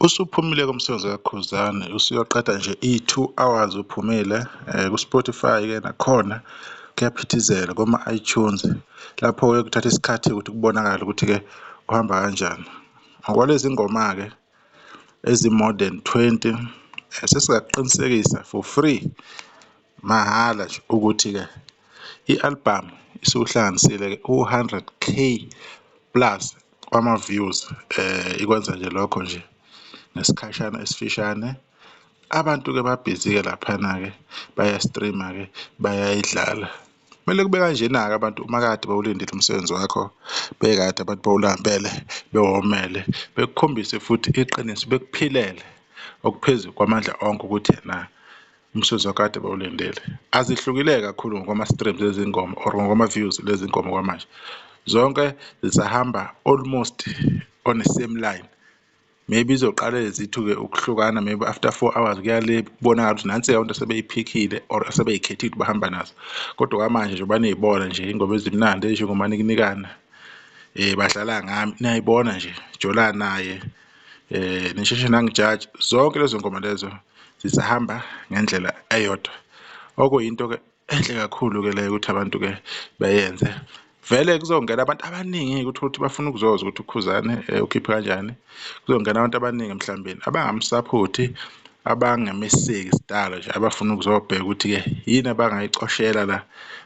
Usuphumile komsebenzi kaKhuzani usuyaqeda nje i-2 hours uphumile ku-Spotify-ke nakhona kuyaphithizela koma-iTunes lapho kuthatha isikhathi ukuthi kubonakale ukuthi-ke uhamba kanjani. Ngokwalezi ngoma-ke ezi-more than 20 sesingaqinisekisa for free mahhala nje ukuthi-ke i-album isuhlanganisile-ke u-100K plus kwama-views ikwenza nje lokho nje ngesikhashana esifishane. Abantu-ke babhizi-ke laphana-ke baya-streama-ke bayayidlala. Kumele kube kanjena-ke abantu uma kade bawulindile umsebenzi wakho, bekade abantu bawulambele bewomele bekukhombise futhi iqiniso bekuphilele okuphezulu kwamandla onke ukuthi na umsebenzi wakho kade bawulindele. Azihlukile kakhulu ngokwama-streams lezi ngoma or ngokwama-views lezi ngoma kwamanje, zonke zisahamba almost on the same line. Maybe izoqala zithu-ke ukuhlukana maybe after 4 hours kuyale kubonakala ukuthi nansi abantu asebeyiphikhile or asebeyikhethile bahamba nazo, kodwa kwamanje nje baney'bona nje ingoma ezimnandi njengomanikinikana badlala ngami niyayibona nje Jola naye nisheshe nangijaji. Zonke lezo ngoma lezo zisahamba ngendlela eyodwa, okuyinto-ke enhle kakhulu-ke leyo ukuthi abantu-ke beyenze. Vele kuzongena abantu abaningi ukuthi bafuna ukuzozwa ukuthi uKhuzani ukhiphe kanjani. Kuzongena abantu abaningi emhlambeni abangamsaphothi, abangameseki sidalo nje abafuna ukuzobheka ukuthi-ke yini abangayicoshela la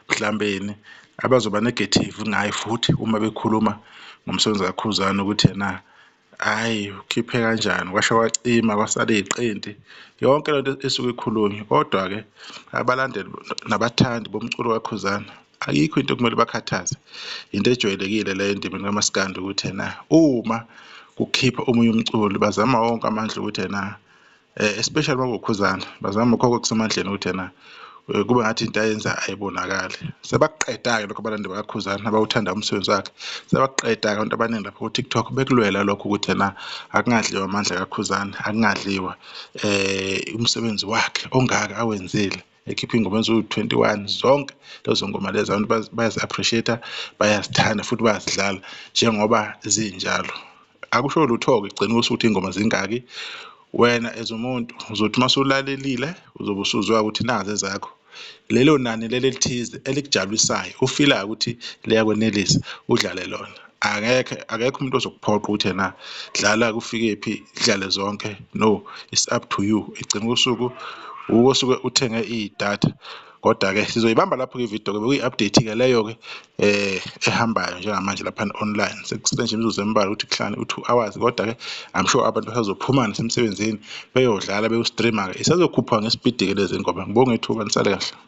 mhlambeni, abazoba negative ngayo futhi uma bekhuluma ngomsebenzi kaKhuzani ukuthi yena hhayi ukhiphe kanjani, kwasha kwacima kwasala iy'qinti, yonke lento esuke ikhulunywa. Kodwa-ke abalandeli nabathandi bomculo kaKhuzani ayikho into okumele bakhathaze, into ejwayelekile leyo endimeni kamaskandi ukuthi yena uma kukhipha omunye umculi bazama wonke amandla ukuthi yena especially uma kuwuKhuzani bazama konke okusemandleni ukuthi yena kube ngathi into ayenza ayibonakali. Sebakuqeda-ke lokho abalandeli bakaKhuzani abawuthanda umsebenzi wakhe, sebakuqeda-ke abantu abaningi lapho ku-TikTok bekulwela lokho ukuthi yena akungadliwa amandla kaKhuzani, akungadliwa umsebenzi wakhe ongaka awenzile ekhipha ingoma eziwu-21. Zonke lezo ngoma lezo abantu bayazi-appreciate-a, bayazithanda futhi bayazidlala njengoba zinjalo. Akusho lutho-ke ekugcineni ukuthi iy'ngoma zingaki, wena as umuntu uzothi uma usulalelile uzobe usuzwa ukuthi nazi ezakho lelo nani leli elithize elikujabulisayo ufilayo ukuthi liyakwenelisa udlale lona. Akekho umuntu ozokuphoqa ukuthi yena dlala kufike phi dlale zonke, no, it's up to you. Ekugcineni kosuku uke osuke uthenge idatha. Kodwa-ke sizoyibamba lapho-ke ividiyo-ke bekuyi-update-ke leyo-ke ehambayo njengamanje laphana online. Sekusele nje imizuzu embalwa ukuthi kuhlane u-2 hours, kodwa-ke I'm sure abantu basazophuma nasemsebenzini beyodlala beyo-streama-ke. Isazokhuphuka ngesipidi-ke lezi ngoma. Ngibonge ithuba nisale kahle.